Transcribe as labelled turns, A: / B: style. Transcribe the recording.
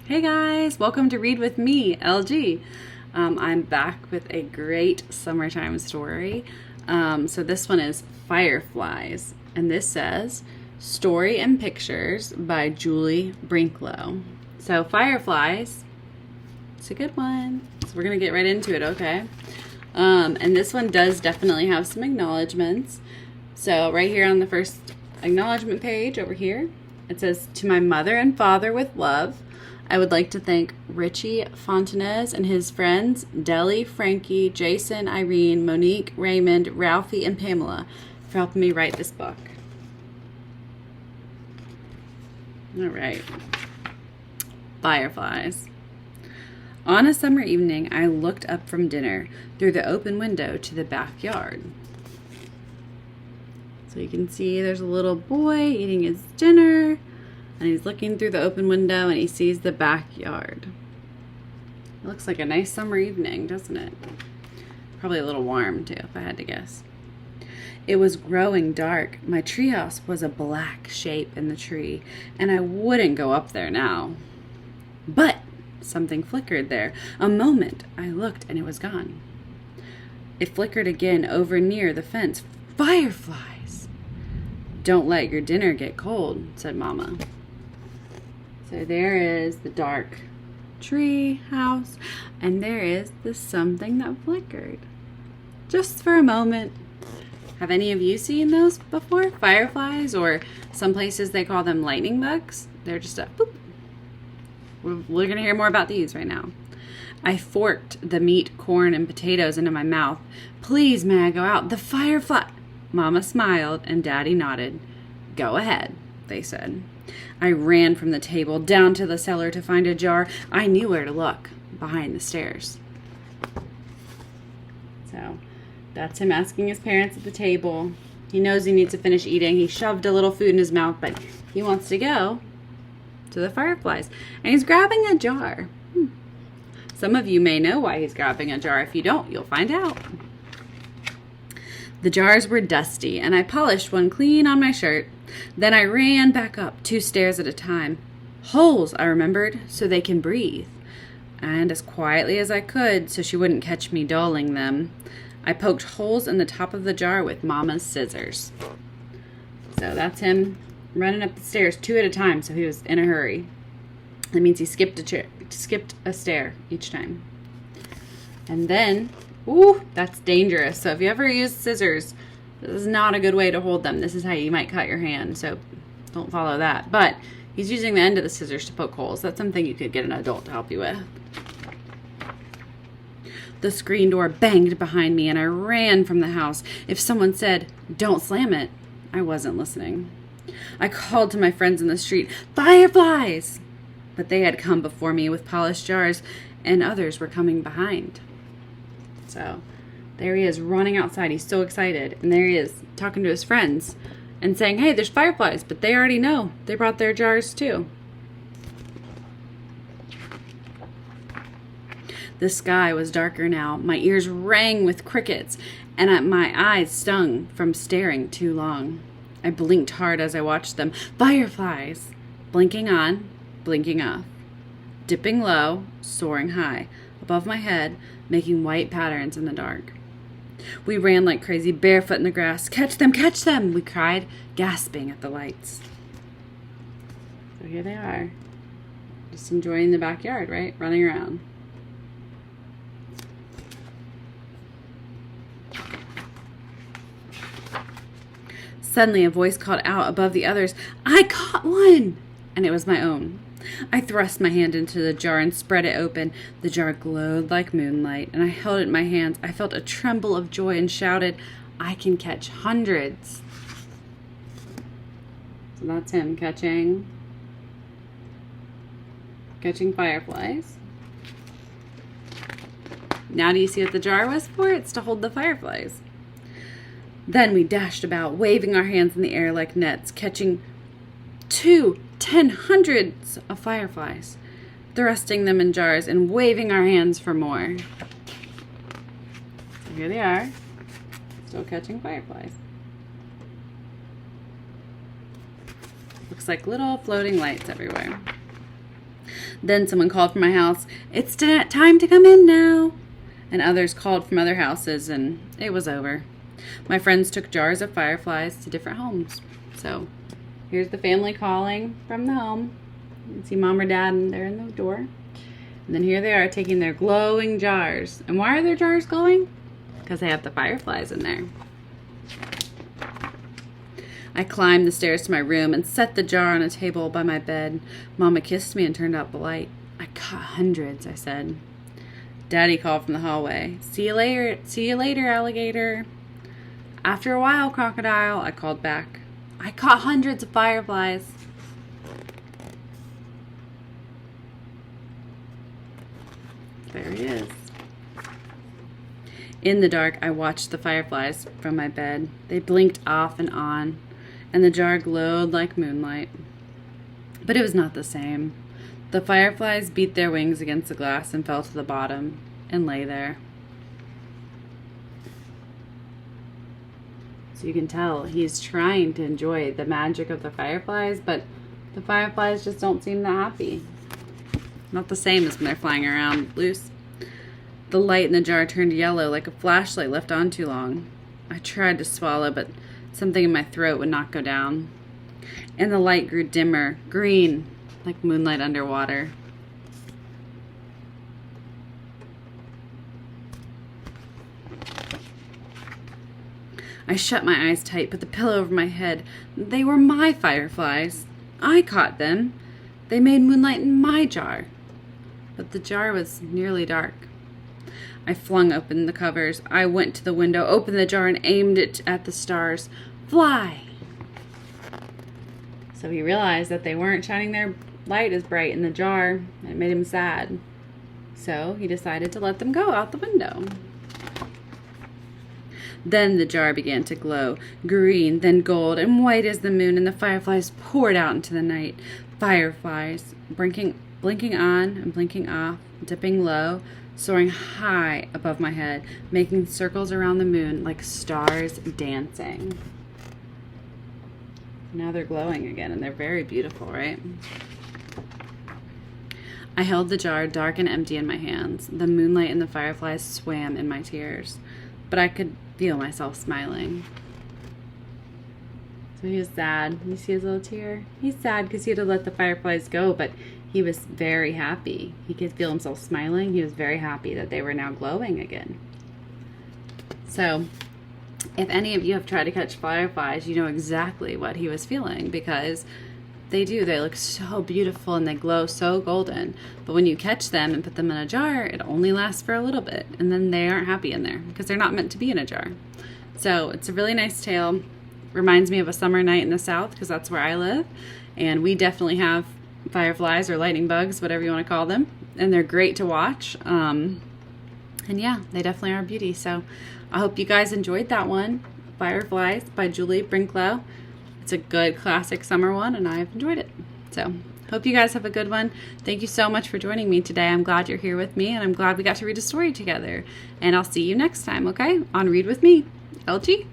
A: Hey guys, welcome to Read With Me, LG. I'm back with a great summertime story. So this one is Fireflies, and this says Story and Pictures by Julie Brinckloe. So Fireflies, it's a good one. So we're going to get right into it, okay? And this one does definitely have some acknowledgments. So right here on the first acknowledgement page over here, it says, "To my mother and father with love. I would like to thank Richie Fontanez and his friends, Deli, Frankie, Jason, Irene, Monique, Raymond, Ralphie, and Pamela for helping me write this book." All right. Fireflies. On a summer evening, I looked up from dinner through the open window to the backyard. So you can see there's a little boy eating his dinner, and he's looking through the open window and he sees the backyard. It looks like a nice summer evening, doesn't it? Probably a little warm too, if I had to guess. It was growing dark. My treehouse was a black shape in the tree, and I wouldn't go up there now. But something flickered there. A moment, I looked and it was gone. It flickered again over near the fence. Fireflies! "Don't let your dinner get cold," said Mama. So there is the dark tree house, and there is the something that flickered. Just for a moment. Have any of you seen those before? Fireflies, or some places they call them lightning bugs. They're just a boop. We're going to hear more about these right now. I forked the meat, corn, and potatoes into my mouth. "Please, may I go out? The firefly..." Mama smiled and Daddy nodded. "Go ahead," they said. I ran from the table down to the cellar to find a jar. I knew where to look, behind the stairs. So that's him asking his parents at the table. He knows he needs to finish eating. He shoved a little food in his mouth, but he wants to go to the fireflies. And he's grabbing a jar. Some of you may know why he's grabbing a jar. If you don't, you'll find out. The jars were dusty, and I polished one clean on my shirt. Then I ran back up 2 stairs at a time. Holes, I remembered, so they can breathe. And as quietly as I could, so she wouldn't catch me dulling them, I poked holes in the top of the jar with Mama's scissors. So that's him running up the stairs 2 at a time, so he was in a hurry. That means he skipped a stair each time. And then, ooh, that's dangerous. So if you ever use scissors, this is not a good way to hold them. This is how you might cut your hand, so don't follow that. But he's using the end of the scissors to poke holes. That's something you could get an adult to help you with. The screen door banged behind me, and I ran from the house. If someone said, "Don't slam it," I wasn't listening. I called to my friends in the street, "Fireflies!" But they had come before me with polished jars, and others were coming behind. So there he is running outside. He's so excited. And there he is talking to his friends and saying, "Hey, there's fireflies," but they already know. They brought their jars too. The sky was darker now. My ears rang with crickets, and my eyes stung from staring too long. I blinked hard as I watched them. Fireflies! Blinking on, blinking off. Dipping low, soaring high. Above my head, making white patterns in the dark. We ran like crazy, barefoot in the grass. "Catch them, catch them!" we cried, gasping at the lights. So here they are. Just enjoying the backyard, right? Running around. Suddenly a voice called out above the others, "I caught one!" And it was my own. I thrust my hand into the jar and spread it open. The jar glowed like moonlight, and I held it in my hands. I felt a tremble of joy and shouted, "I can catch hundreds." So that's him catching fireflies. Now do you see what the jar was for? It's to hold the fireflies. Then we dashed about, waving our hands in the air like nets, catching 2, 10, hundreds of fireflies, thrusting them in jars and waving our hands for more. So here they are, still catching fireflies. Looks like little floating lights everywhere. Then someone called from my house, "It's time to come in now." And others called from other houses, and it was over. My friends took jars of fireflies to different homes. So here's the family calling from the home. You can see mom or dad, and they're in the door. And then here they are taking their glowing jars. And why are their jars glowing? Because they have the fireflies in there. I climbed the stairs to my room and set the jar on a table by my bed. Mama kissed me and turned out the light. "I caught hundreds," I said. Daddy called from the hallway. See you later, alligator." "After a while, crocodile," I called back. "I caught hundreds of fireflies." There he is. In the dark, I watched the fireflies from my bed. They blinked off and on, and the jar glowed like moonlight. But it was not the same. The fireflies beat their wings against the glass and fell to the bottom and lay there. So you can tell he's trying to enjoy the magic of the fireflies, but the fireflies just don't seem that happy. Not the same as when they're flying around loose. The light in the jar turned yellow like a flashlight left on too long. I tried to swallow, but something in my throat would not go down. And the light grew dimmer, green, like moonlight underwater. I shut my eyes tight, put the pillow over my head. They were my fireflies. I caught them. They made moonlight in my jar. But the jar was nearly dark. I flung open the covers. I went to the window, opened the jar, and aimed it at the stars. Fly! So he realized that they weren't shining their light as bright in the jar. It made him sad. So he decided to let them go out the window. Then the jar began to glow, green, then gold, and white as the moon, and the fireflies poured out into the night. Fireflies, blinking on and blinking off, dipping low, soaring high above my head, making circles around the moon like stars dancing. Now they're glowing again, and they're very beautiful, right? I held the jar dark and empty in my hands. The moonlight and the fireflies swam in my tears, but I could feel myself smiling. So he was sad. You see his little tear? He's sad because he had to let the fireflies go, but he was very happy. He could feel himself smiling. He was very happy that they were now glowing again. So if any of you have tried to catch fireflies, you know exactly what he was feeling, because they do. They look so beautiful and they glow so golden. But when you catch them and put them in a jar, it only lasts for a little bit, and then they aren't happy in there because they're not meant to be in a jar. So it's a really nice tale. Reminds me of a summer night in the South because that's where I live, and we definitely have fireflies or lightning bugs, whatever you want to call them, and they're great to watch. And yeah, they definitely are a beauty. So I hope you guys enjoyed that one, Fireflies by Julie Brinckloe. It's a good classic summer one, and I've enjoyed it. So hope you guys have a good one. Thank you so much for joining me today. I'm glad you're here with me, and I'm glad we got to read a story together. And I'll see you next time, okay? On Read With Me. LG.